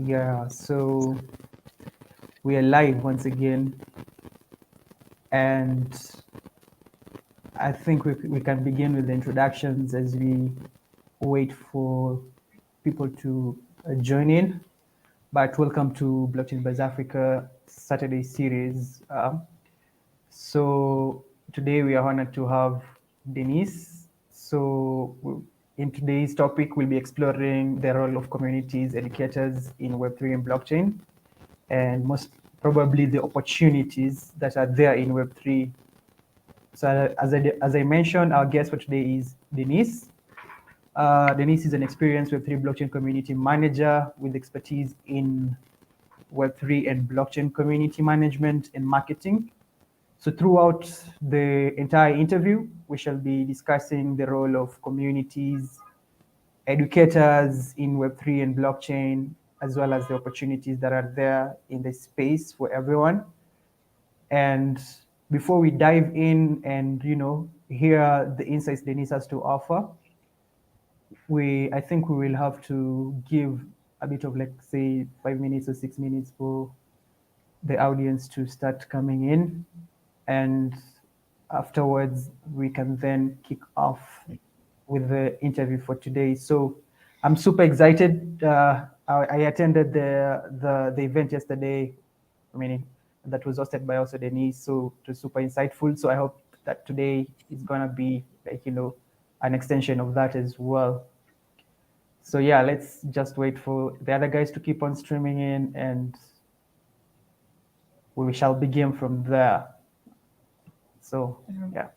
Yeah, so we are live once again, and I think we can begin with the introductions as we wait for people to join in. But welcome to Blockchain Buzz Africa Saturday series. So today we are honored to have Denise. So in today's topic, we'll be exploring the role of communities, educators in Web3 and blockchain, and most probably the opportunities that are there in Web3. So as I mentioned, our guest for today is Denise. Denise is an experienced Web3 blockchain community manager with expertise in Web3 and blockchain community management and marketing. So throughout the entire interview, we shall be discussing the role of communities, educators in Web3 and blockchain, as well as the opportunities that are there in the space for everyone. And before we dive in and hear the insights Denise has to offer, I think we will have to give a bit of, like, say, 5 minutes or 6 minutes for the audience to start coming in, and afterwards we can then kick off with the interview for today. So I'm super excited. I attended the event yesterday. I mean, that was hosted by also Denise, so it was super insightful. So I hope that today is gonna be, like, an extension of that as well. So yeah, let's just wait for the other guys to keep on streaming in, and we shall begin from there. So yeah.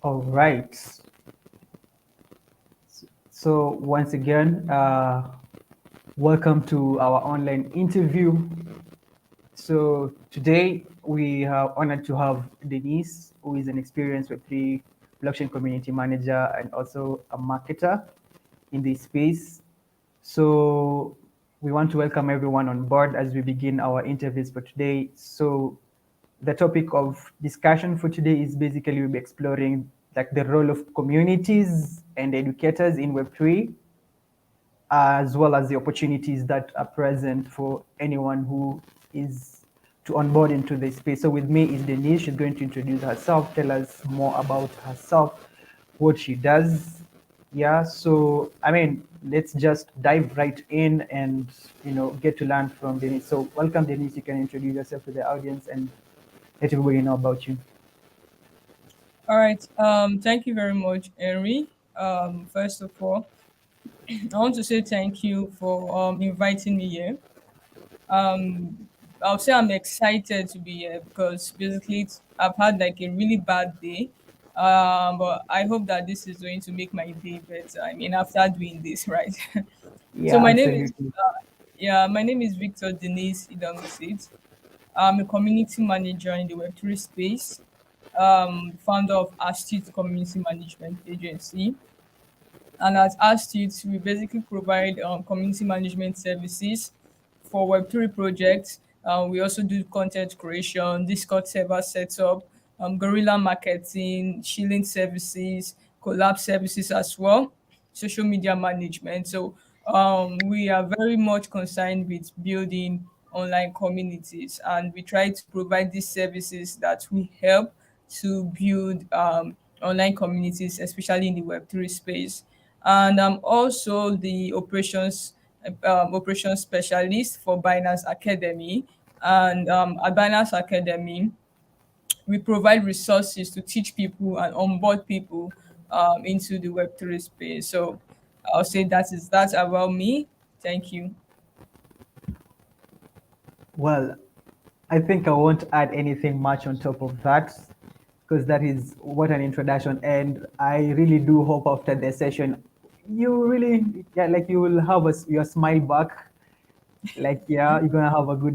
All right. So once again, welcome to our online interview. So today we are honored to have Denise, who is an experienced Web3 blockchain community manager and also a marketer in this space. So we want to welcome everyone on board as we begin our interviews for today. So the topic of discussion for today is basically we'll be exploring like the role of communities and educators in Web3, as well as the opportunities that are present for anyone who is to onboard into the space. So with me is Denise. She's going to introduce herself, tell us more about herself, what she does. Yeah, so I mean, let's just dive right in and get to learn from Denise. So welcome, Denise. You can introduce yourself to the audience and let everybody know about you. All right. Thank you very much, Henry. First of all, I want to say thank you for inviting me here. I'll say I'm excited to be here because basically I've had like a really bad day. But I hope that this is going to make my day better. I mean, after doing this, right? So Yeah, my name is absolutely. my name is Victor Denise Idamusit. I'm a community manager in the Web3 space, founder of Astute Community Management Agency. And at Astute, we basically provide community management services for Web3 projects. We also do content creation, Discord server setup, guerrilla marketing, shilling services, collab services as well, social media management. So we are very much concerned with building online communities, and we try to provide these services that will help to build online communities, especially in the Web3 space. And I'm also the operations specialist for Binance Academy. And at Binance Academy, we provide resources to teach people and onboard people into the Web3 space. So I'll say that about me. Thank you. Well, I think I won't add anything much on top of that because that is what an introduction. And I really do hope after the session, you really, yeah, like you will have your smile back. Like, yeah, you're gonna have a good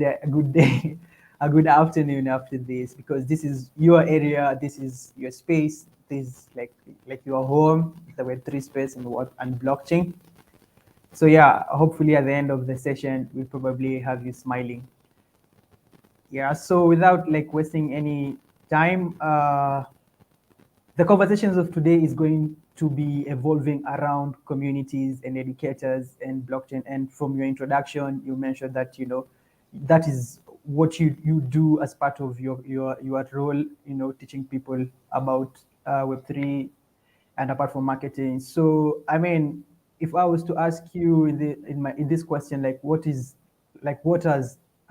day, a good afternoon after this because this is your area, this is your space, this is like your home, the Web3 space and what and blockchain. So yeah, hopefully at the end of the session, we'll probably have you smiling. Yeah, so without like wasting any time, the conversations of today is going to be evolving around communities and educators and blockchain. And from your introduction, you mentioned that that is what you do as part of your role, teaching people about Web3 and apart from marketing. So I mean, if I was to ask you in this question, like what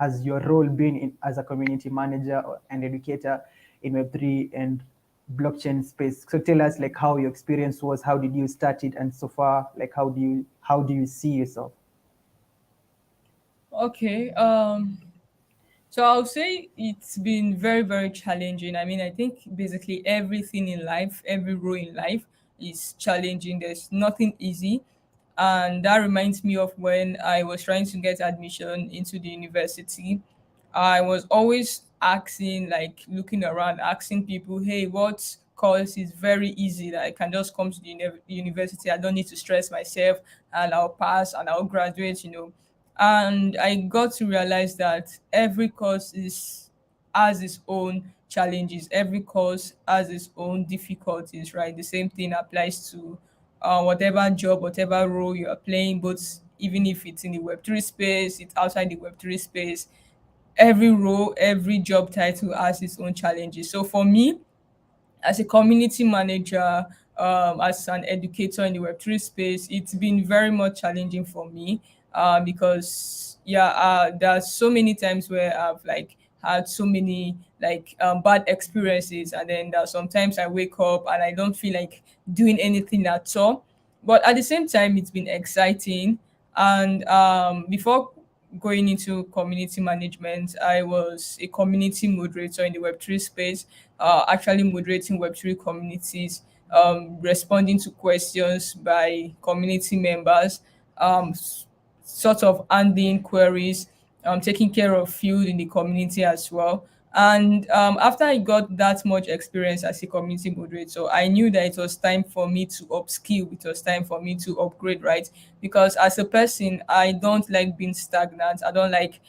has your role been as a community manager and educator in Web3 and blockchain space? So tell us like how your experience was, how did you start it, and so far, like how do you see yourself? Okay. So I'll say it's been very, very challenging. I mean, I think basically everything in life, every role in life is challenging. There's nothing easy. And that reminds me of when I was trying to get admission into the university. I was always asking, like looking around, asking people, hey, what course is very easy that I can just come to the university? I don't need to stress myself and I'll pass and I'll graduate. And I got to realize that every course is has its own challenges. Every course has its own difficulties, right? The same thing applies to whatever job, whatever role you are playing, both even if it's in the Web3 space, it's outside the Web3 space. Every role, every job title has its own challenges. So for me, as a community manager, as an educator in the Web3 space, it's been very much challenging for me because, yeah, there are so many times where I've like had so many like bad experiences, and then sometimes I wake up and I don't feel like doing anything at all. But at the same time, it's been exciting. And before going into community management. I was a community moderator in the Web3 space, actually moderating Web3 communities, responding to questions by community members, sort of handling queries, taking care of field in the community as well. And after I got that much experience as a community moderator, I knew that it was time for me to upskill. It was time for me to upgrade, right? Because as a person, I don't like being stagnant. I don't like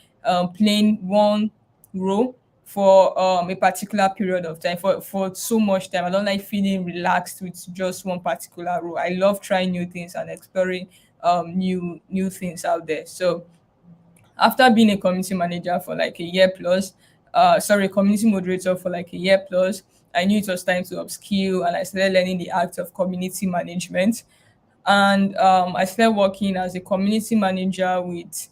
playing one role for a particular period of time, for so much time. I don't like feeling relaxed with just one particular role. I love trying new things and exploring new things out there. So after being a community manager for like a year plus, community moderator for like a year plus, I knew it was time to upskill, and I started learning the act of community management. And I started working as a community manager with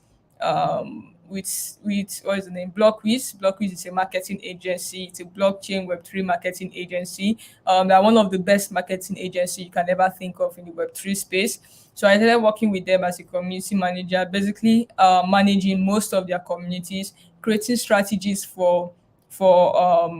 what is the name? Blockwiz. Blockwiz is a marketing agency. It's a blockchain Web3 marketing agency. They're one of the best marketing agency you can ever think of in the Web3 space. So I started working with them as a community manager, basically managing most of their communities, creating strategies for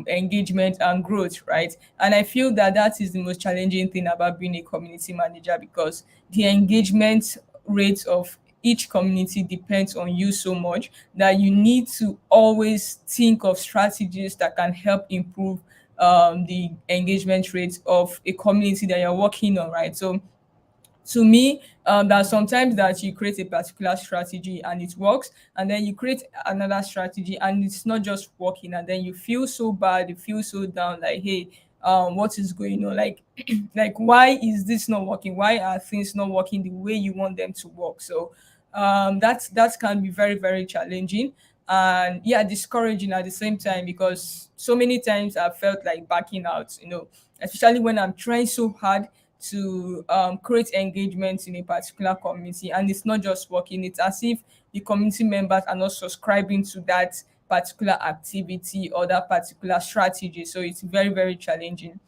engagement and growth, right? And I feel that that is the most challenging thing about being a community manager, because the engagement rate of each community depends on you so much that you need to always think of strategies that can help improve the engagement rate of a community that you're working on, right? So to me, that sometimes that you create a particular strategy and it works, and then you create another strategy and it's not just working, and then you feel so bad, you feel so down, like, hey, what is going on? Like, like, why is this not working? Why are things not working the way you want them to work? So that can be very, very challenging, and yeah, discouraging at the same time, because so many times I felt like backing out, especially when I'm trying so hard to create engagement in a particular community and it's not just working. It's as if the community members are not subscribing to that particular activity or that particular strategy. So it's very, very challenging.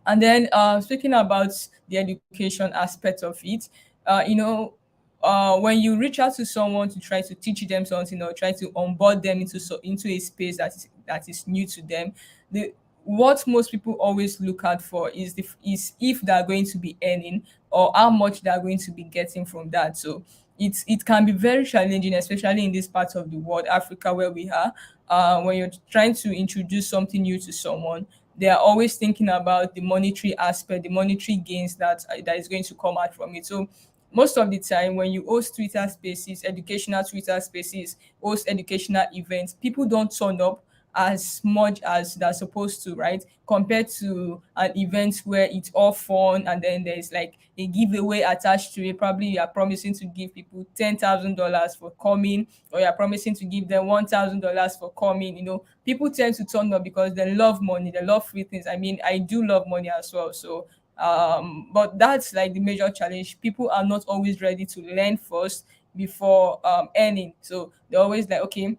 And then speaking about the education aspect of it, when you reach out to someone to try to teach them something or try to onboard them into a space that is new to them, the what most people always look out for is if they're going to be earning or how much they're going to be getting from that. So it can be very challenging, especially in this part of the world, Africa, where we are. When you're trying to introduce something new to someone, they are always thinking about the monetary aspect, the monetary gains that is going to come out from it. So most of the time when you host Twitter spaces, educational Twitter spaces, host educational events, people don't turn up as much as they're supposed to, right? Compared to an event where it's all fun and then there's like a giveaway attached to it. Probably you are promising to give people $10,000 for coming, or you're promising to give them $1,000 for coming. People tend to turn up because they love money, they love free things. I mean, I do love money as well. So but that's like the major challenge. People are not always ready to learn first before earning. So they're always like, okay,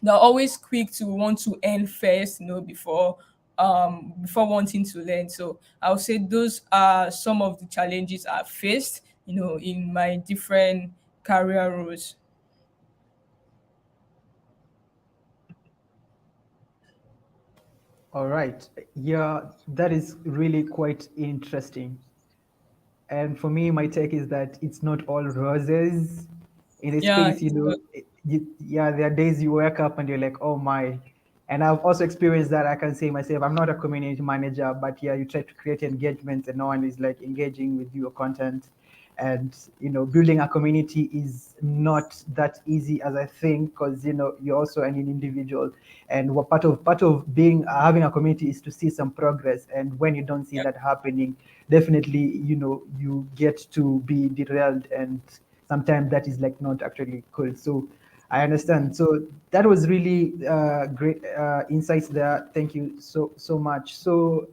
they're always quick to want to earn first, before wanting to learn. So I would say those are some of the challenges I've faced, in my different career roles. All right. Yeah, that is really quite interesting. And for me, my take is that it's not all roses in a Yeah, space. it's good. Yeah, there are days you wake up and you're like, oh my. And I've also experienced that. I can say myself, I'm not a community manager, but yeah, you try to create engagement and no one is like engaging with your content. And building a community is not that easy as I think, because you're also an individual, and what part of being having a community is to see some progress. And when you don't see Yeah. that happening, definitely you get to be derailed, and sometimes that is like not actually cool. So I understand. So that was really great insights there. Thank you so much. So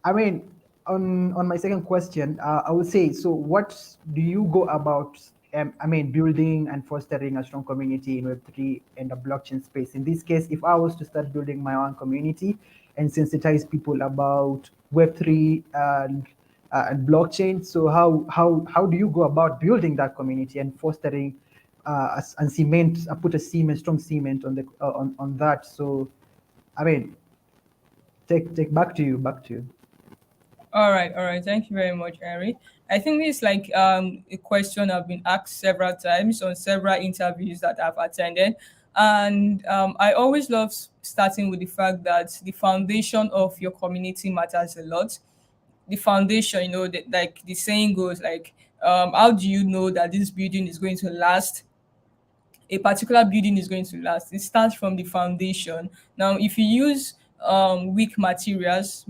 I mean, on my second question, I would say, so what do you go about? I mean, building and fostering a strong community in Web3 and the blockchain space. In this case, if I was to start building my own community and sensitize people about Web3 and blockchain, so how do you go about building that community and fostering and cement, put a cement, strong cement on the on that. So, I mean, take back to you. All right, all right. Thank you very much, Harry. I think this is like a question I've been asked several times on several interviews that I've attended, and I always love starting with the fact that the foundation of your community matters a lot. The foundation, like the saying goes, like, how do you know that this building is going to last? A particular building is going to last. It starts from the foundation. Now, if you use weak materials,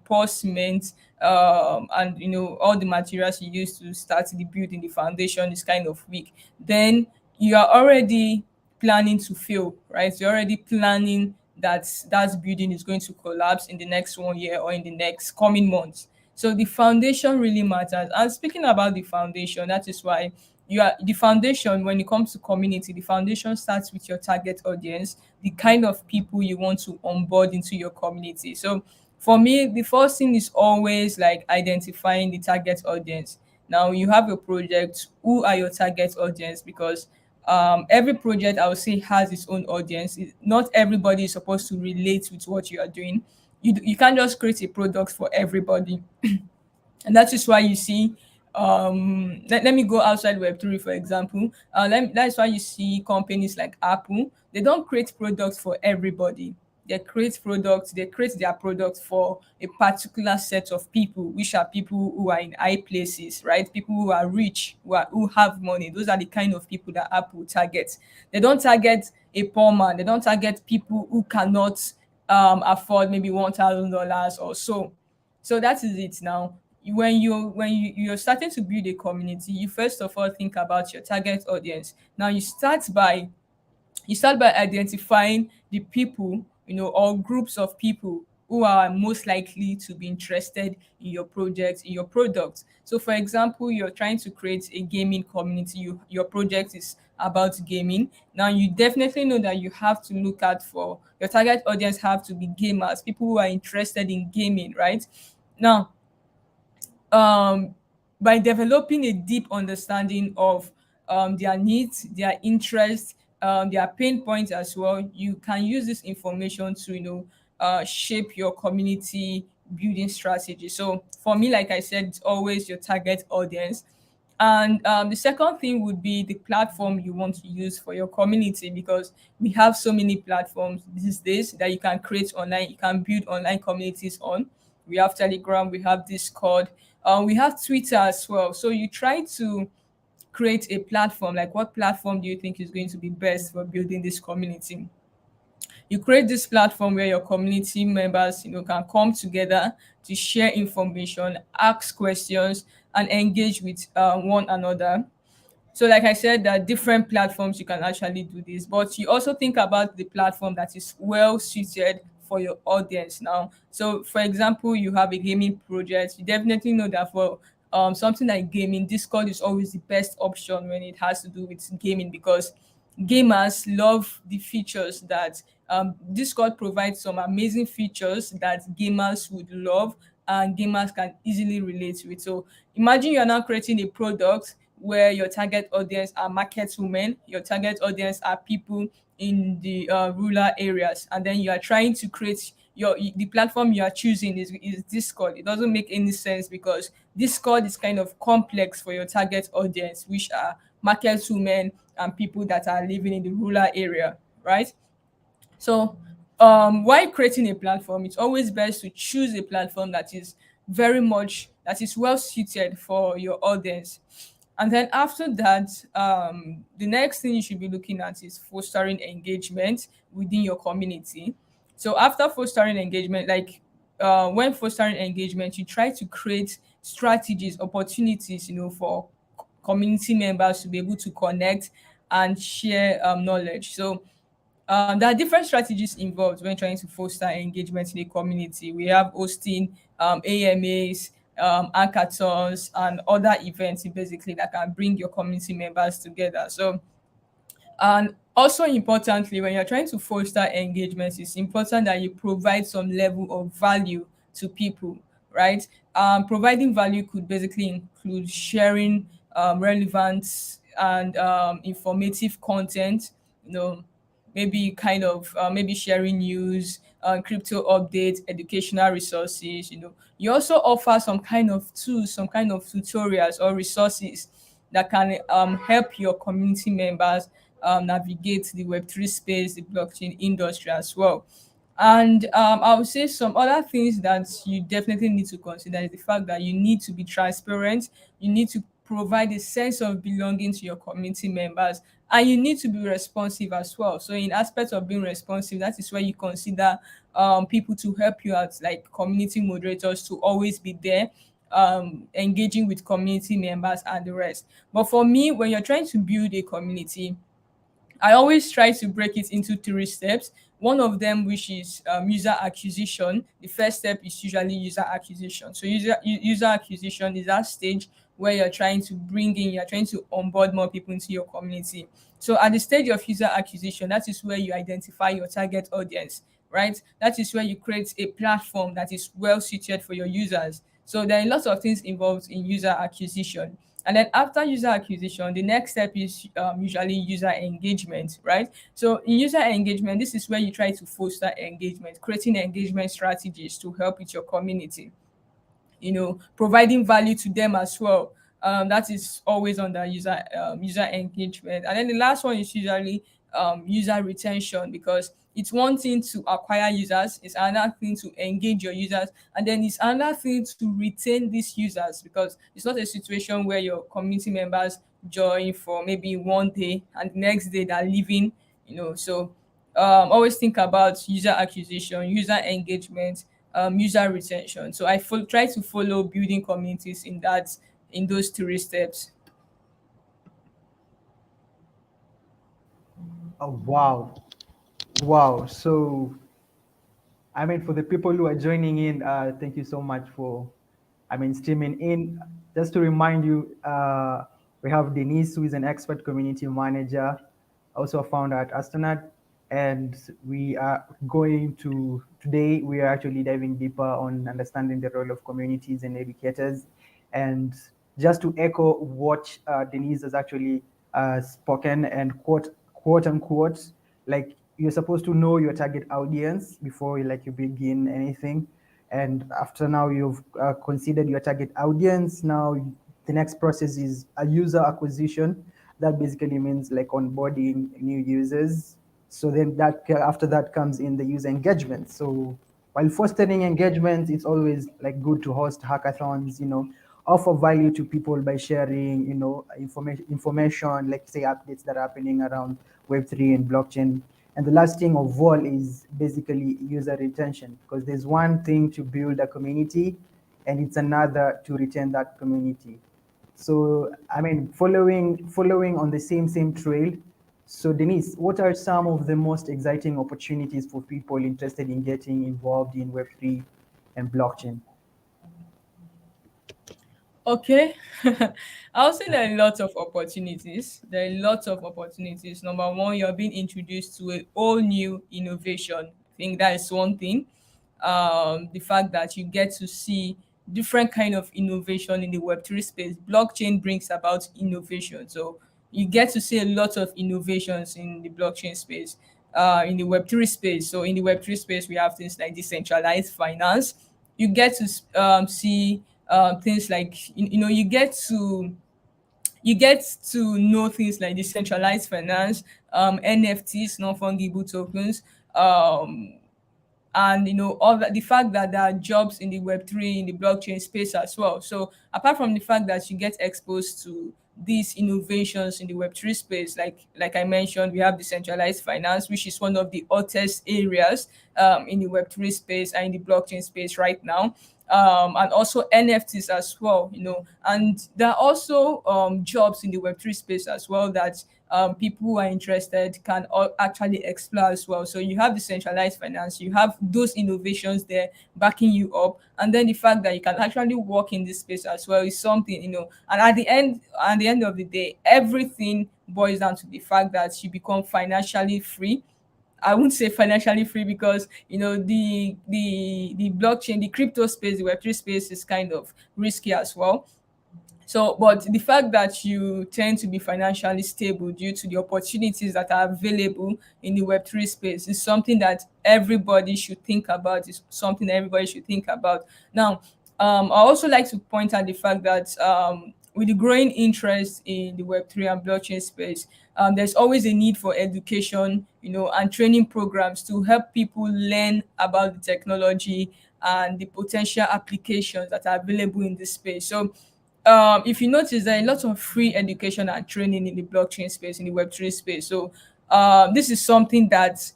poor cement, and all the materials you use to start the building, the foundation is kind of weak, then you are already planning to fail, right? You're already planning that that building is going to collapse in the next 1 year or in the next coming months. So the foundation really matters. And speaking about the foundation, that is why you are the foundation. When it comes to community, the foundation starts with your target audience, the kind of people you want to onboard into your community. So for me, the first thing is always like identifying the target audience. Now you have a project, who are your target audience? Because every project, I would say, has its own audience. Not everybody is supposed to relate with what you are doing. You can't just create a product for everybody. And that is why you see, let me go outside Web3, for example. That's why you see companies like Apple. They don't create products for everybody. They create their products for a particular set of people, which are people who are in high places, right? People who are rich, who have money. Those are the kind of people that Apple targets. They don't target a poor man. They don't target people who cannot afford maybe $1,000 or so. So that is it. Now, you're starting to build a community, you first of all think about your target audience. Now you start by identifying the people, or groups of people who are most likely to be interested in your project, in your product. So for example, you're trying to create a gaming community, your project is about gaming. Now you definitely know that you have to look out for your target audience, have to be gamers, people who are interested in gaming, right? Now, um, by developing a deep understanding of their needs, their interests, their pain points as well, you can use this information to shape your community building strategy. So for me, like I said, it's always your target audience. And the second thing would be the platform you want to use for your community, because we have so many platforms these days that you can create online, you can build online communities on. We have Telegram, we have Discord, we have Twitter as well. So you try to create a platform. Like, what platform do you think is going to be best for building this community? You create this platform where your community members can come together to share information, ask questions, and engage with one another. So, like I said, there are different platforms you can actually do this, but you also think about the platform that is well suited for your audience now. So, for example, you have a gaming project, you definitely know that for something like gaming, Discord is always the best option when it has to do with gaming, because gamers love the features that Discord provides. Some amazing features that gamers would love and gamers can easily relate with. So imagine you're now creating a product where your target audience are market women, your target audience are people in the rural areas, and then you are trying to create the platform you are choosing is Discord. It doesn't make any sense, because Discord is kind of complex for your target audience, which are market women and people that are living in the rural area, right? So, while creating a platform, it's always best to choose a platform that is well suited for your audience. And then after that, the next thing you should be looking at is fostering engagement within your community. So after fostering engagement, like when fostering engagement, you try to create strategies, opportunities, for community members to be able to connect and share knowledge. So there are different strategies involved when trying to foster engagement in a community. We have hosting AMAs, hackathons, and other events basically that can bring your community members together. So, and also importantly, when you're trying to foster engagement, it's important that you provide some level of value to people, right? Providing value could basically include sharing relevant and informative content, you know, maybe kind of maybe sharing news, crypto updates, educational resources. You know, you also offer some kind of tools, some kind of tutorials or resources that can help your community members navigate the Web3 space, the blockchain industry as well. And I would say some other things that you definitely need to consider is the fact that you need to be transparent, you need to provide a sense of belonging to your community members, and you need to be responsive as well. So, in aspects of being responsive, that is where you consider people to help you out, like community moderators, to always be there, engaging with community members and the rest. But for me, when you're trying to build a community, I always try to break it into three steps. One of them, which is user acquisition. The first step is usually user acquisition. So user acquisition is that stage where you're trying to onboard more people into your community. So at the stage of user acquisition, that is where you identify your target audience, right? That is where you create a platform that is well suited for your users. So there are lots of things involved in user acquisition. And then after user acquisition, the next step is usually user engagement, right? So in user engagement, this is where you try to foster engagement, creating engagement strategies to help with your community, you know, providing value to them as well. That is always under user engagement. And then the last one is usually user retention, because it's one thing to acquire users, it's another thing to engage your users, and then it's another thing to retain these users, because it's not a situation where your community members join for maybe one day and the next day they're leaving, you know. So always think about user acquisition, user engagement, user retention. So try to follow building communities in those three steps. Oh, wow. Wow. So, I mean, for the people who are joining in, thank you so much for, streaming in. Just to remind you, we have Denise, who is an expert community manager, also a founder at Astronaut. And we are today, we are actually diving deeper on understanding the role of communities and educators. And just to echo what Denise has actually spoken and quote unquote, like you're supposed to know your target audience before you begin anything. And after now you've considered your target audience, now the next process is a user acquisition. That basically means like onboarding new users. So then that after that comes in the user engagement. So while fostering engagement, it's always like good to host hackathons, offer value to people by sharing, information, like say updates that are happening around Web3 and blockchain. And the last thing of all is basically user retention, because there's one thing to build a community and it's another to retain that community. So, following on the same trail. So, Denise, what are some of the most exciting opportunities for people interested in getting involved in Web3 and blockchain? Okay. I'll say there are lots of opportunities. There are lots of opportunities. Number one, you're being introduced to a whole new innovation. I think that is one thing. The fact that you get to see different kind of innovation in the Web3 space. Blockchain brings about innovation. So you get to see a lot of innovations in the blockchain space, in the Web3 space. So in the Web3 space, we have things like decentralized finance. You get to see things like, you get to know things like decentralized finance, NFTs, non-fungible tokens, um, and all that, the fact that there are jobs in the Web3, in the blockchain space as well. So apart from the fact that you get exposed to these innovations in the Web3 space, like I mentioned, we have decentralized finance, which is one of the hottest areas in the Web3 space and in the blockchain space right now. And also NFTs as well, and there are also jobs in the Web3 space as well that people who are interested can actually explore as well. So you have decentralized finance, you have those innovations there backing you up, and then the fact that you can actually work in this space as well is something, and at the end of the day, everything boils down to the fact that you become financially free. I wouldn't say financially free, because the blockchain, the crypto space, the Web3 space is kind of risky as well. So, but the fact that you tend to be financially stable due to the opportunities that are available in the Web3 space is something that everybody should think about. Is something everybody should think about. Now, I also like to point out the fact that with the growing interest in the Web3 and blockchain space, there's always a need for education, and training programs to help people learn about the technology and the potential applications that are available in this space. So if you notice, there are a lot of free education and training in the blockchain space, in the Web3 space. So this is something that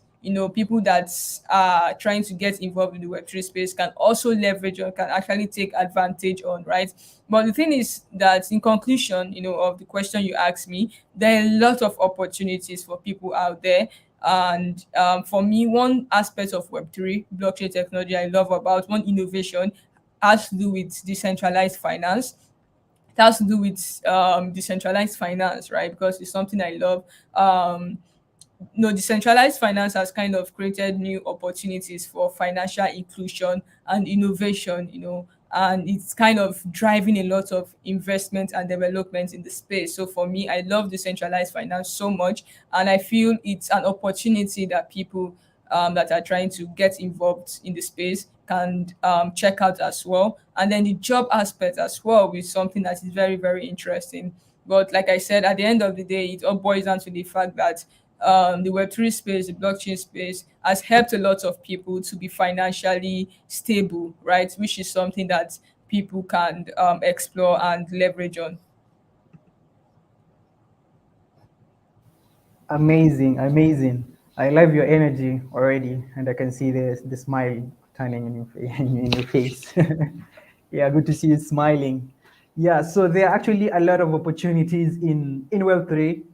people that are trying to get involved in the Web3 space can also leverage on, can actually take advantage on, right? But the thing is that, in conclusion, of the question you asked me, there are a lot of opportunities for people out there. And for me, one aspect of Web3 blockchain technology I love about, one innovation, has to do with decentralized finance. It has to do with decentralized finance, right? Because it's something I love. Decentralized finance has kind of created new opportunities for financial inclusion and innovation, and it's kind of driving a lot of investment and development in the space. So for me, I love decentralized finance so much, and I feel it's an opportunity that people that are trying to get involved in the space can check out as well. And then the job aspect as well is something that is very, very interesting. But like I said, at the end of the day, it all boils down to the fact that the Web3 space, the blockchain space, has helped a lot of people to be financially stable, right? Which is something that people can explore and leverage on. Amazing, amazing. I love your energy already, and I can see the smile turning in your in your face. Yeah, good to see you smiling. Yeah, so there are actually a lot of opportunities in Web3.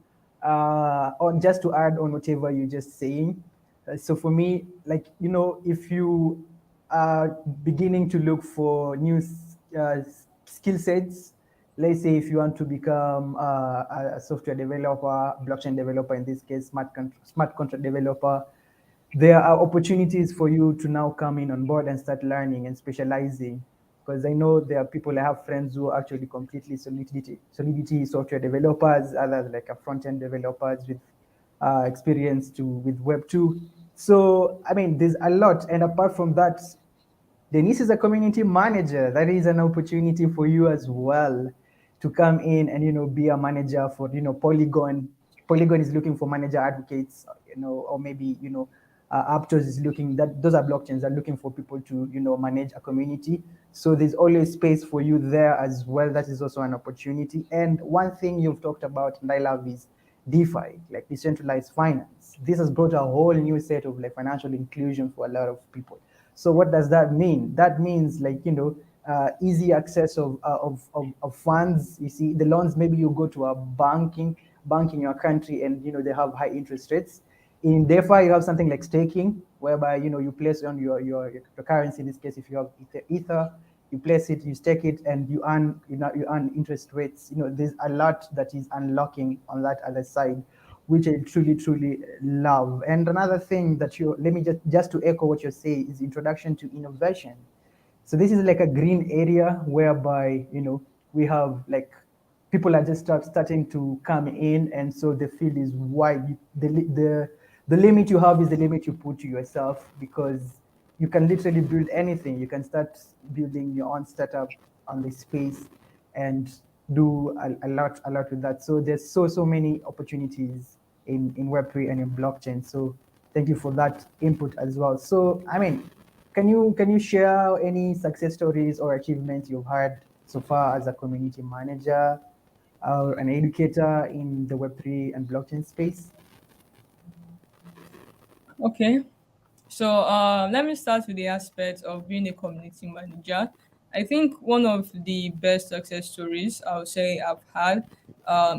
On just to add on whatever you're just saying. So for me, like if you are beginning to look for new skill sets, let's say if you want to become a software developer, blockchain developer, in this case, smart contract developer, there are opportunities for you to now come in on board and start learning and specializing. Because I know there are people, I have friends who are actually completely Solidity software developers, others like a front-end developers with experience with Web2. So, I mean, there's a lot. And apart from that, Denise is a community manager. That is an opportunity for you as well to come in and be a manager for Polygon. Polygon is looking for manager advocates, or maybe Aptos is looking, that those are blockchains are looking for people to manage a community. So there's always space for you there as well. That is also an opportunity. And one thing you've talked about, and I love, is DeFi, like decentralized finance. This has brought a whole new set of like financial inclusion for a lot of people. So what does that mean? That means like easy access of funds. You see, the loans, maybe you go to a bank in your country, and they have high interest rates. In DeFi, you have something like staking, whereby you place on your currency. In this case, if you have Ether, you place it, you stake it, and you earn interest rates. There's a lot that is unlocking on that other side, which I truly love. And another thing that let me just to echo what you're saying, is introduction to innovation. So this is like a green area whereby we have like people are just starting to come in, and so the field is wide. The limit you have is the limit you put to yourself, because you can literally build anything. You can start building your own startup on the space and do a lot with that. So there's so many opportunities in Web3 and in blockchain. So thank you for that input as well. So I mean, can you share any success stories or achievements you've had so far as a community manager or an educator in the Web3 and blockchain space? Okay. So let me start with the aspect of being a community manager. I think one of the best success stories I would say I've had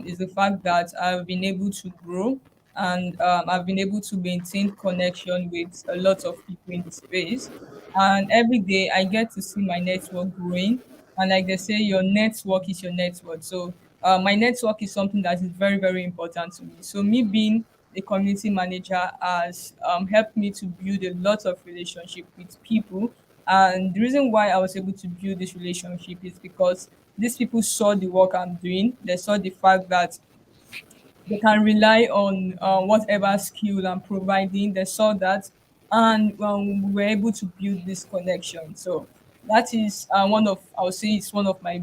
is the fact that I've been able to grow, and I've been able to maintain connection with a lot of people in the space. And every day I get to see my network growing. And like they say, your network is your network. So my network is something that is very, very important to me. So me being a community manager has helped me to build a lot of relationship with people. And the reason why I was able to build this relationship is because these people saw the work I'm doing. They saw the fact that they can rely on whatever skill I'm providing. They saw that, and we were able to build this connection. So that is one of, I would say, it's one of my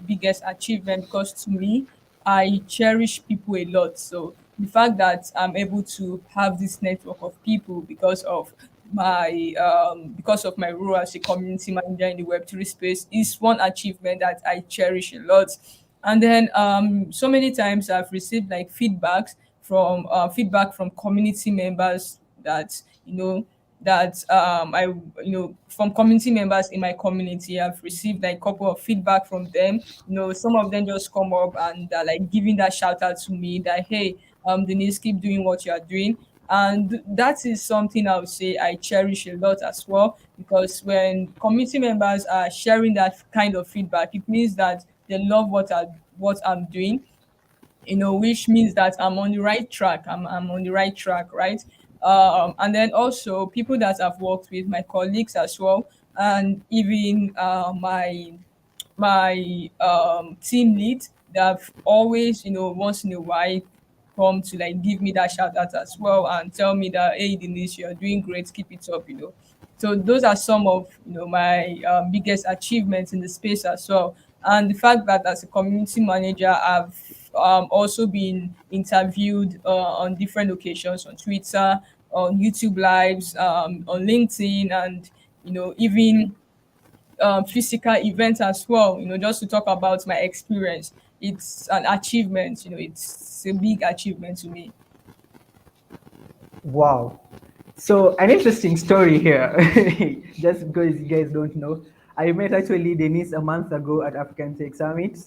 biggest achievement, because to me, I cherish people a lot. So the fact that I'm able to have this network of people because of my role as a community manager in the Web3 space is one achievement that I cherish a lot. And then so many times I've received like feedback from community members that, from community members in my community. I've received like a couple of feedback from them. Some of them just come up and like giving that shout out to me that, hey, Denise, keep doing what you are doing. And that is something I would say I cherish a lot as well, because when community members are sharing that kind of feedback, it means that they love what I'm doing, which means that I'm on the right track. I'm on the right track, right? And then also people that I've worked with, my colleagues as well, and even my team lead, that have always, once in a while come to like give me that shout out as well and tell me that, hey Denise, you're doing great, keep it up. So those are some of my biggest achievements in the space as well. And the fact that as a community manager, I've also been interviewed on different occasions on Twitter, on YouTube lives, on LinkedIn, and even physical events as well, just to talk about my experience. It's an achievement, it's a big achievement to me. Wow. So an interesting story here, just because you guys don't know. I met actually Denise a month ago at African Tech Summit.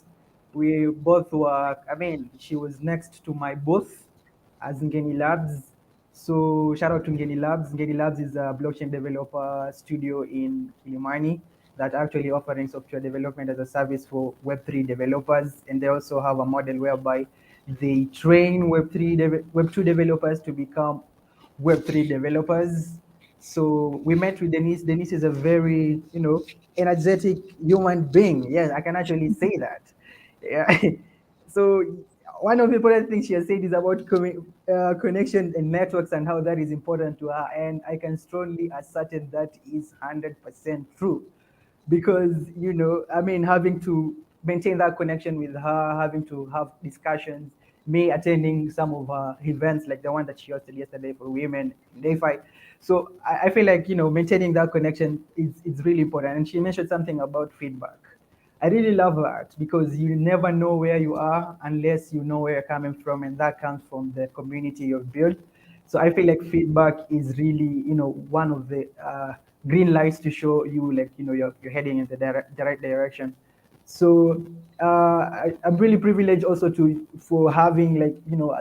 We both were, I mean, she was next to my booth as Ngeni Labs. So shout out to Ngeni Labs. Ngeni Labs is a blockchain developer studio in Kilimani that actually offering software development as a service for Web3 developers. And they also have a model whereby they train Web2 developers to become Web3 developers. So we met with Denise. Denise is a very, energetic human being. Yes, I can actually say that. Yeah. So one of the important things she has said is about connection and networks and how that is important to her. And I can strongly ascertain that is 100% true, because I mean, having to maintain that connection with her, having to have discussions, me attending some of her events like the one that she hosted yesterday for women in DeFi. So I feel like maintaining that connection is really important. And she mentioned something about feedback. I really love that, because you never know where you are unless you know where you're coming from, and that comes from the community you've built. So I feel like feedback is really, one of the green lights to show you, like, you're heading in the right direction. So I'm really privileged also for having, like,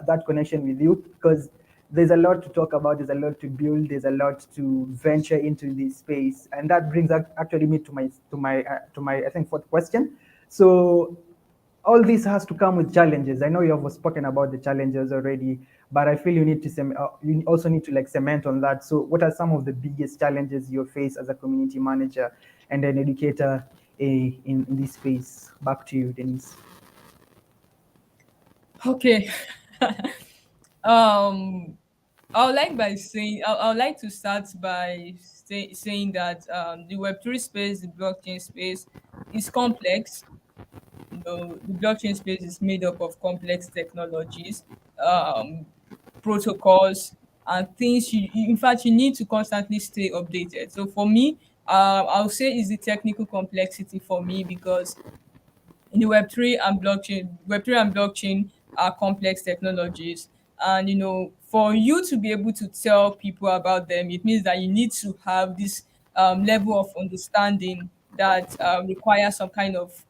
that connection with you, because there's a lot to talk about, there's a lot to build, there's a lot to venture into this space, and that brings actually me to my I think fourth question. So all this has to come with challenges. I know you have spoken about the challenges already, but I feel you also need to like cement on that. So what are some of the biggest challenges you face as a community manager and an educator in this space? Back to you, Denise. Okay. um I would like to start by saying that the Web3 space, the blockchain space, is complex. The blockchain space is made up of complex technologies, um, protocols, and things. In fact, you need to constantly stay updated. So for me, I'll say is the technical complexity for me, because in the Web3 and blockchain are complex technologies. And for you to be able to tell people about them, it means that you need to have this level of understanding that requires some kind of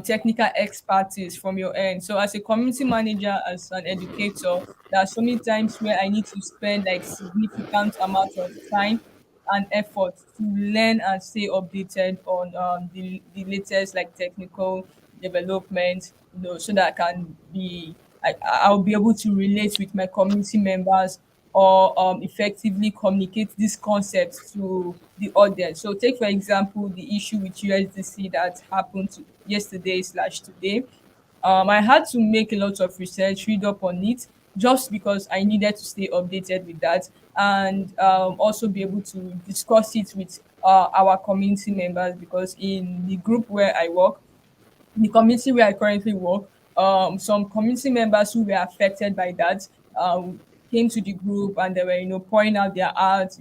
technical expertise from your end. So as a community manager, as an educator, there are so many times where I need to spend like significant amount of time and effort to learn and stay updated on the latest like technical development, so that I'll be able to relate with my community members or effectively communicate this concept to the audience. So take for example the issue with USDC that happened yesterday slash today. I had to make a lot of research, read up on it, just because I needed to stay updated with that, and also be able to discuss it with our community members, because in the group where I work, the community where I currently work, some community members who were affected by that came to the group, and they were, pouring out their art,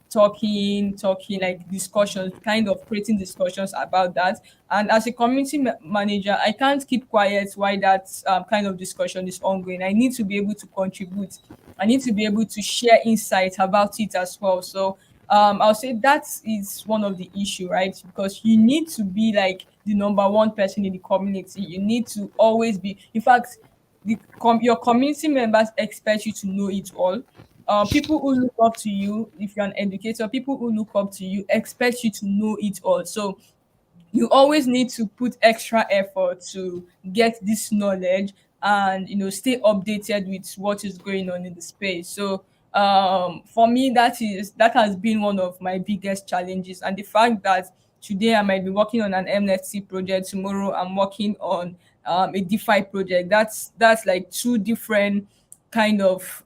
talking like discussions, kind of creating discussions about that. And as a community manager, I can't keep quiet while that kind of discussion is ongoing. I need to be able to contribute. I need to be able to share insights about it as well. So I'll say that is one of the issue, right? Because you need to be like the number one person in the community. You need to always be. In fact, your community members expect you to know it all. People who look up to you, if you're an educator, people who look up to you expect you to know it all. So you always need to put extra effort to get this knowledge, and stay updated with what is going on in the space. So for me, that has been one of my biggest challenges, and the fact that today I might be working on an NFT project, tomorrow I'm working on a DeFi project. That's like two different kind of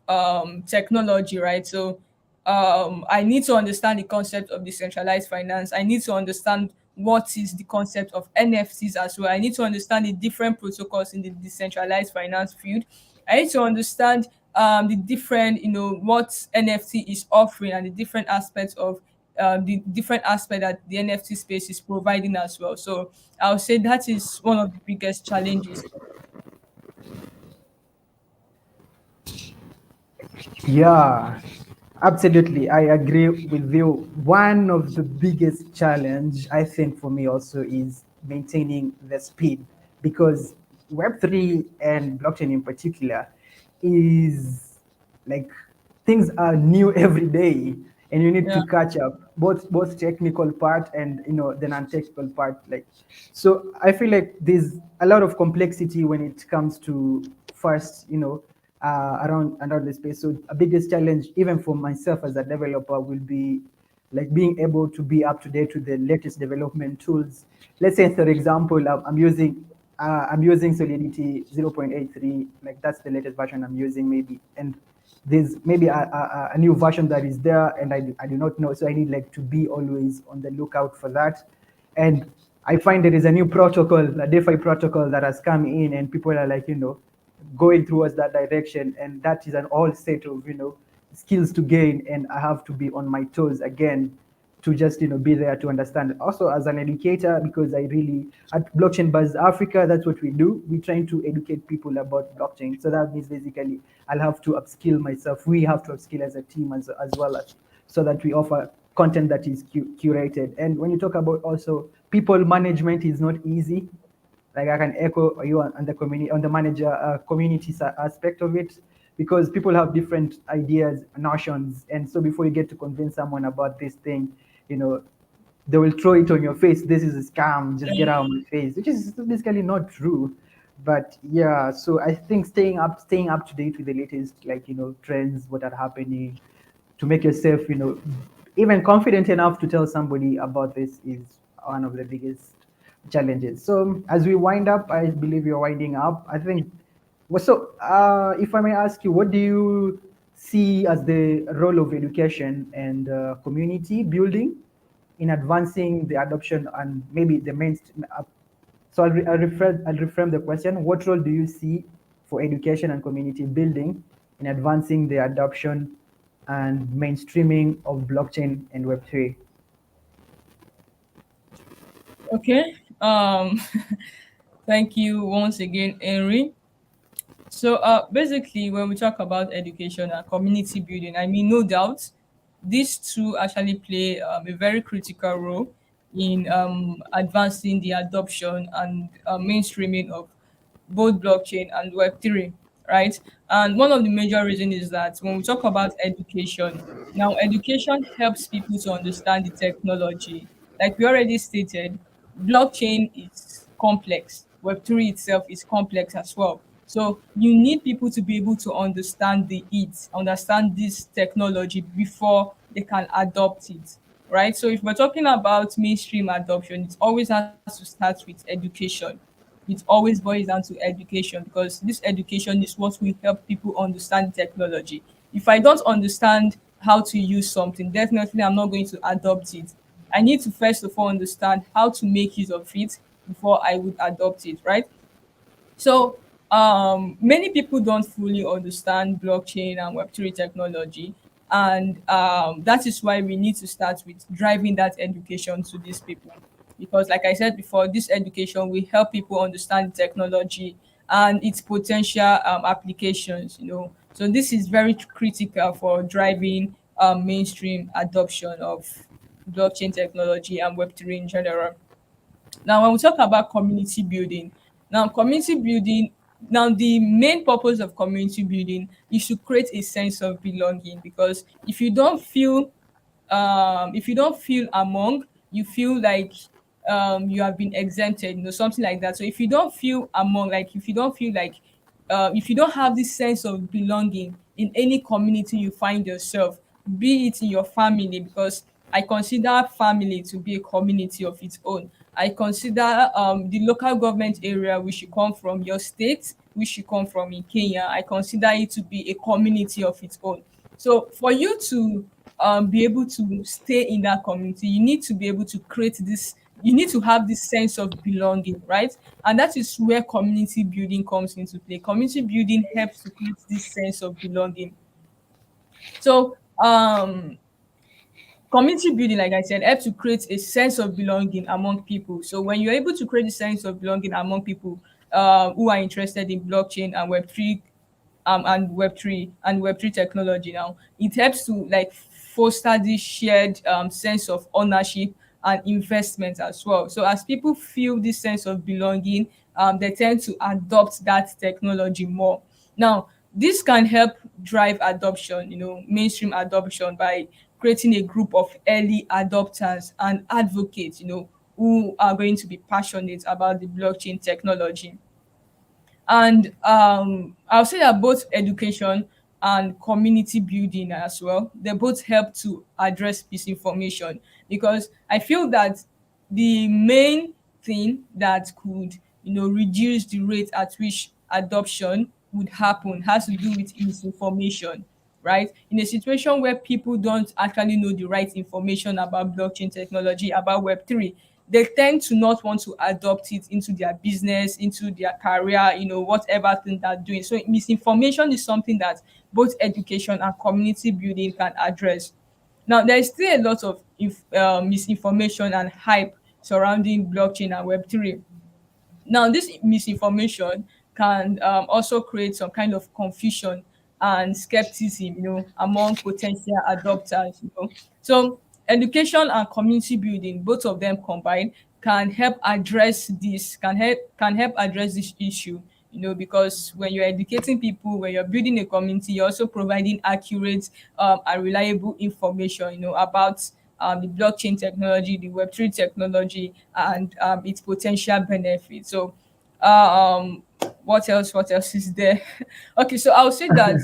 technology, right? So I need to understand the concept of decentralized finance. I need to understand what is the concept of NFTs as well. I need to understand the different protocols in the decentralized finance field. I need to understand the different, what NFT is offering, and the different aspects of the different aspect that the NFT space is providing as well. So I would say that is one of the biggest challenges. Yeah, absolutely. I agree with you. One of the biggest challenge I think for me also is maintaining the speed, because Web3 and blockchain in particular is like things are new every day, and you need Yeah. to catch up, both technical part and the non-technical part. Like, so I feel like there's a lot of complexity when it comes to first, around the space. So a biggest challenge, even for myself as a developer, will be like being able to be up to date with the latest development tools. Let's say, for example, I'm using Solidity 0.83, like that's the latest version I'm using maybe, and there's maybe a new version that is there, and I do not know, so I need like to be always on the lookout for that. And I find there is a new protocol, a DeFi protocol that has come in, and people are like, going towards that direction, and that is an all set of skills to gain, and I have to be on my toes again to just be there to understand. Also as an educator, because I really at Blockchain Buzz Africa, that's what we do. We're trying to educate people about blockchain. So that means basically I'll have to upskill myself. We have to upskill as a team as well, as so that we offer content that is curated. And when you talk about also people management is not easy. Like I can echo you on the community, on the manager community aspect of it, because people have different ideas, notions, and so before you get to convince someone about this thing, you know they will throw it on your face. This is a scam, just get out of my face, which is basically not true. But yeah, so I think staying up to date with the latest, like trends, what are happening, to make yourself even confident enough to tell somebody about this is one of the biggest challenges. So as we wind up, I believe you're winding up, I think. Well, so if I may ask you, what do you see as the role of education and community building in advancing the adoption and maybe the mainstream? So I'll reframe the question. What role do you see for education and community building in advancing the adoption and mainstreaming of blockchain and Web3? Okay. Thank you once again, Henry. So basically, when we talk about education and community building, I mean, no doubt, these two actually play a very critical role in advancing the adoption and mainstreaming of both blockchain and Web3, right? And one of the major reasons is that when we talk about education, now education helps people to understand the technology. Like we already stated, blockchain is complex. Web3 itself is complex as well. So you need people to be able to understand understand this technology before they can adopt it, right? So if we're talking about mainstream adoption, it always has to start with education. It always boils down to education, because this education is what will help people understand technology. If I don't understand how to use something, definitely I'm not going to adopt it. I need to first of all understand how to make use of it before I would adopt it, right? So many people don't fully understand blockchain and Web3 technology. And that is why we need to start with driving that education to these people. Because, like I said before, this education will help people understand technology and its potential applications. So this is very critical for driving mainstream adoption of blockchain technology and Web3 in general. Now, when we talk about community building, now community building, now the main purpose of community building is to create a sense of belonging. Because if you don't feel among, you feel like you have been exempted, something like that. So if you don't feel among, like if you don't have this sense of belonging in any community you find yourself, be it in your family, because I consider family to be a community of its own. I consider the local government area which you come from, your state which you come from in Kenya, I consider it to be a community of its own. So for you to be able to stay in that community, you need to be able to create this, you need to have this sense of belonging, right? And that is where community building comes into play. Community building helps to create this sense of belonging. So community building, like I said, helps to create a sense of belonging among people. So when you're able to create a sense of belonging among people who are interested in blockchain and Web3 technology, now it helps to like foster this shared sense of ownership and investment as well. So as people feel this sense of belonging, they tend to adopt that technology more. Now, this can help drive adoption, mainstream adoption, by creating a group of early adopters and advocates, who are going to be passionate about the blockchain technology. And I'll say that both education and community building as well, they both help to address misinformation. Because I feel that the main thing that could, reduce the rate at which adoption would happen has to do with misinformation, right? In a situation where people don't actually know the right information about blockchain technology, about Web3, they tend to not want to adopt it into their business, into their career, whatever thing they're doing. So misinformation is something that both education and community building can address. Now, there is still a lot of misinformation and hype surrounding blockchain and Web3. Now, this misinformation can also create some kind of confusion and skepticism, among potential adopters. So, education and community building, both of them combined, can help address this issue. Because when you're educating people, when you're building a community, you're also providing accurate and reliable information, about the blockchain technology, the Web3 technology, and its potential benefits. So, um, what else? What else is there? Okay, so I'll say that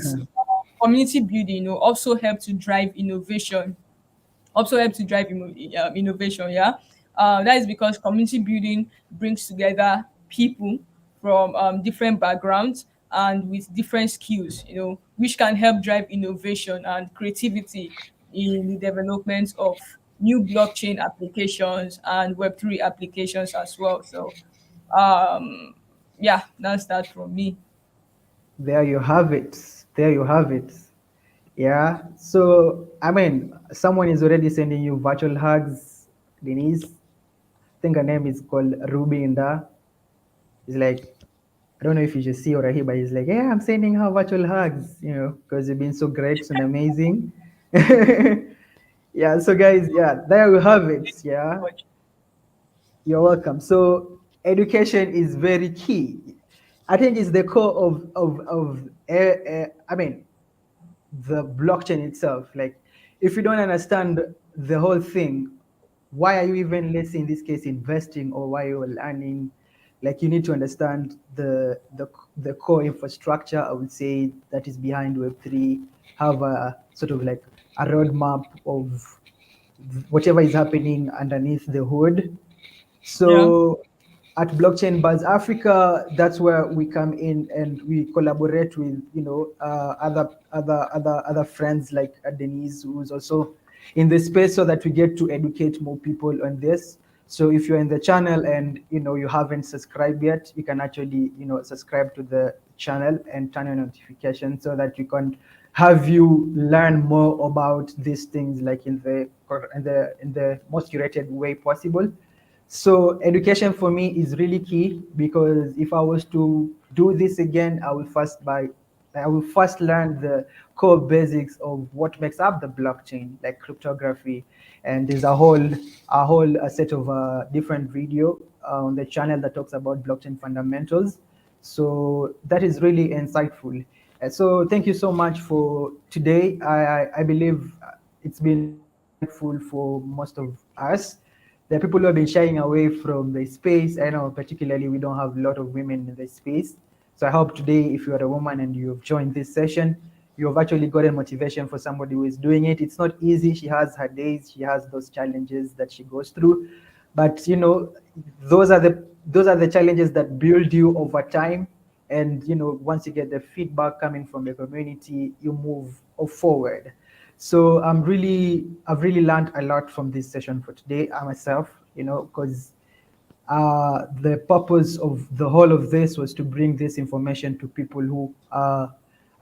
community building, also help to drive innovation, innovation. Yeah, that is because community building brings together people from different backgrounds and with different skills, which can help drive innovation and creativity in the development of new blockchain applications and Web3 applications as well. So um yeah, that's that from me. There you have it. There you have it. Yeah. So, I mean, someone is already sending you virtual hugs. Denise, I think her name is called Ruby in there. He's like, I don't know if you should see or hear, but he's like, yeah, I'm sending her virtual hugs, because you've been so great and amazing. Yeah. So, guys, yeah, there you have it. Yeah. You're welcome. So education is very key. I think it's the core of I mean the blockchain itself. Like if you don't understand the whole thing, why are you even, let's say in this case, investing, or why you're learning? like you need to understand the core infrastructure, I would say, that is behind Web3. Have a sort of like a roadmap of whatever is happening underneath the hood. Yeah. So at Blockchain Buzz Africa, that's where we come in and we collaborate with other friends like Denise, who's also in the space, so that we get to educate more people on this. So if you're in the channel and you haven't subscribed yet, you can actually subscribe to the channel and turn on notifications so that you can have you learn more about these things, like in the most curated way possible. So education for me is really key, because if I was to do this again, I will first learn the core basics of what makes up the blockchain, like cryptography. And there's a whole set of different video on the channel that talks about blockchain fundamentals. So that is really insightful. So thank you so much for today. I believe it's been really insightful for most of us. There are people who have been shying away from the space. I know, particularly, we don't have a lot of women in the space. So I hope today, if you are a woman and you've joined this session, you have actually gotten motivation for somebody who is doing it. It's not easy. She has her days. She has those challenges that she goes through, but those are the challenges that build you over time. And once you get the feedback coming from the community, you move forward. So I've really learned a lot from this session for today, I myself, because the purpose of the whole of this was to bring this information to people who are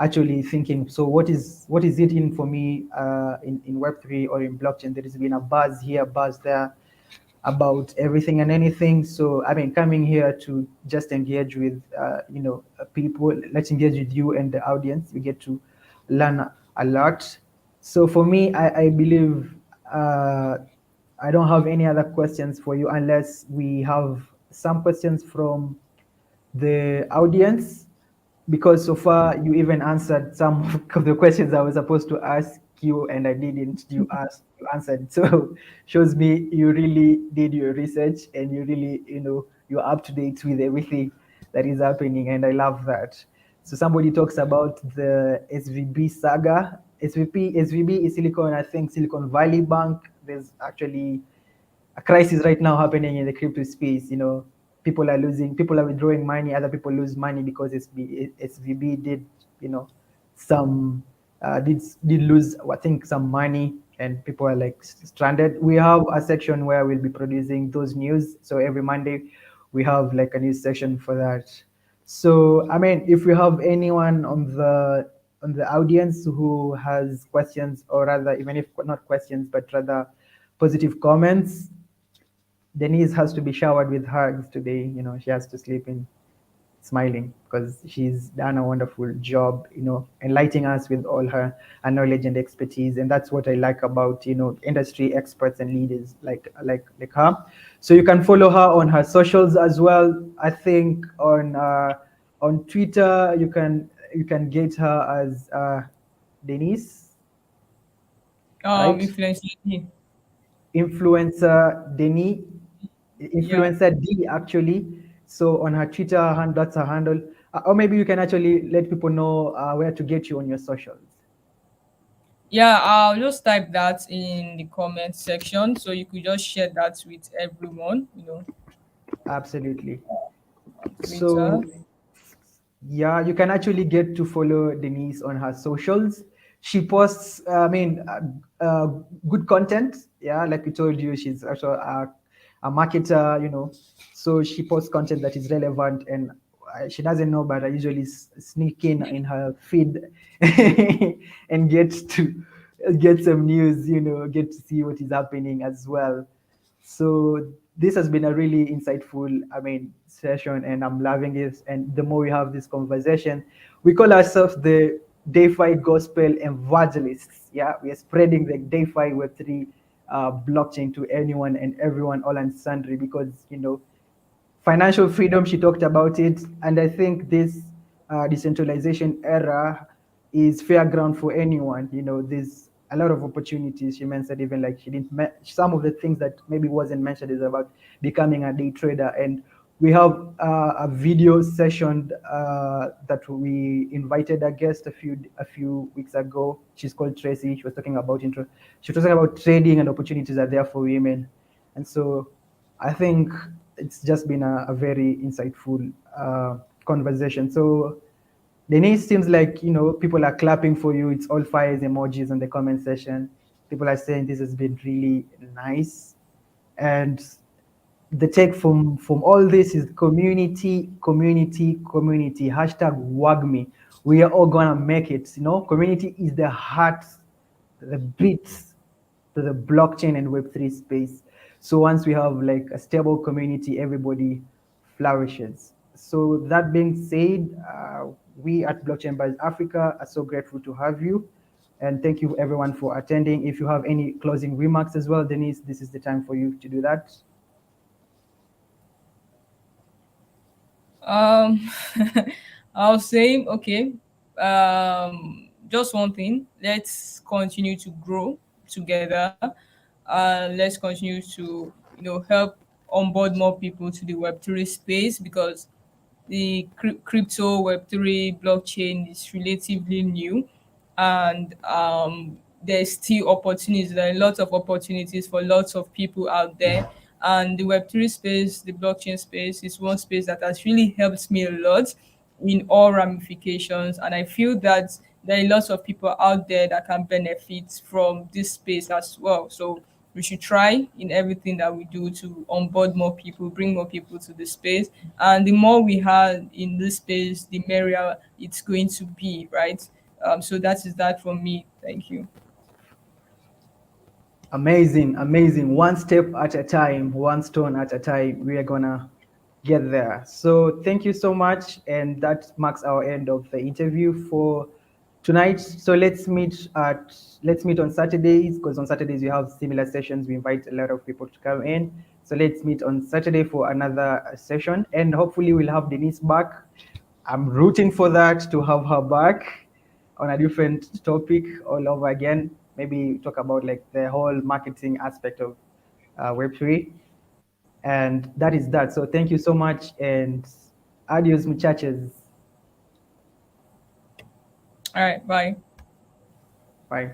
actually thinking, so what is it in for me, in Web3 or in blockchain? There has been a buzz here, buzz there, about everything and anything. So I mean, coming here to just engage with people, let's engage with you and the audience. We get to learn a lot. So for me, I believe uh, I don't have any other questions for you, unless we have some questions from the audience, because so far you even answered some of the questions I was supposed to ask you and I didn't. You answered. So shows me you really did your research, and you really, you're up to date with everything that is happening, and I love that. So somebody talks about the SVB saga. SVB is Silicon, I think Silicon Valley Bank. There's actually a crisis right now happening in the crypto space. People are withdrawing money, other people lose money because SVB did, some did lose, I think, some money, and people are like stranded. We have a section where we'll be producing those news. So every Monday we have like a news section for that. So I mean, if we have anyone on the audience who has questions, or rather, even if not questions, but rather positive comments, Denise has to be showered with hugs today. She has to sleep in smiling, because she's done a wonderful job, enlightening us with all her knowledge and expertise. And that's what I like about, industry experts and leaders like her. So you can follow her on her socials as well. I think on Twitter you can get her as Denise, right? Influencer. Influencer Denis, Yeah. influencer D, actually. So on her Twitter that's her handle. Or maybe you can actually let people know where to get you on your socials. Yeah, I'll just type that in the comment section so you could just share that with everyone, Absolutely. on Twitter. So yeah, you can actually get to follow Denise on her socials. She posts, I mean, good content. Yeah, like we told you, she's also a marketer, So she posts content that is relevant, and she doesn't know, but I usually sneak in her feed and get some news, get to see what is happening as well. So this has been a really insightful, I mean, session, and I'm loving it. And the more we have this conversation, we call ourselves the DeFi Gospel Evangelists. Yeah, we are spreading the DeFi Web3 blockchain to anyone and everyone, all and sundry, because financial freedom, she talked about it. And I think this decentralization era is fair ground for anyone. There's a lot of opportunities. She mentioned, even like she didn't some of the things that maybe wasn't mentioned, is about becoming a day trader and We have a video session that we invited a guest a few weeks ago. She's called Tracy. She was talking about She was talking about trading and opportunities are there for women, and so I think it's just been a very insightful conversation. So Denise, seems like people are clapping for you. It's all fires emojis on the comment section. People are saying this has been really nice, and the take from all this is community, community, community. Hashtag WAGME. We are all gonna make it. Community is the heart, the beats to the blockchain and Web3 space. So once we have like a stable community, everybody flourishes. So that being said, we at Blockchain Buzz Africa are so grateful to have you. And thank you everyone for attending. If you have any closing remarks as well, Denise, this is the time for you to do that. Um, I'll say, okay, just one thing. Let's continue to grow together. Let's continue to, help onboard more people to the Web3 space, because the crypto Web3 blockchain is relatively new, and there's still opportunities. There are lots of opportunities for lots of people out there. And the Web3 space, the blockchain space, is one space that has really helped me a lot in all ramifications. And I feel that there are lots of people out there that can benefit from this space as well. So we should try in everything that we do to onboard more people, bring more people to the space. And the more we have in this space, the merrier it's going to be, right? So that is that from me. Thank you. Amazing, amazing. One step at a time, one stone at a time. We are gonna get there. So thank you so much, and that marks our end of the interview for tonight. So let's meet on Saturdays, because on Saturdays we have similar sessions. We invite a lot of people to come in. So let's meet on Saturday for another session, and hopefully we'll have Denise back. I'm rooting for that, to have her back on a different topic all over again. Maybe talk about like the whole marketing aspect of Web3. And that is that. So thank you so much, and adios, muchachos. All right, bye. Bye.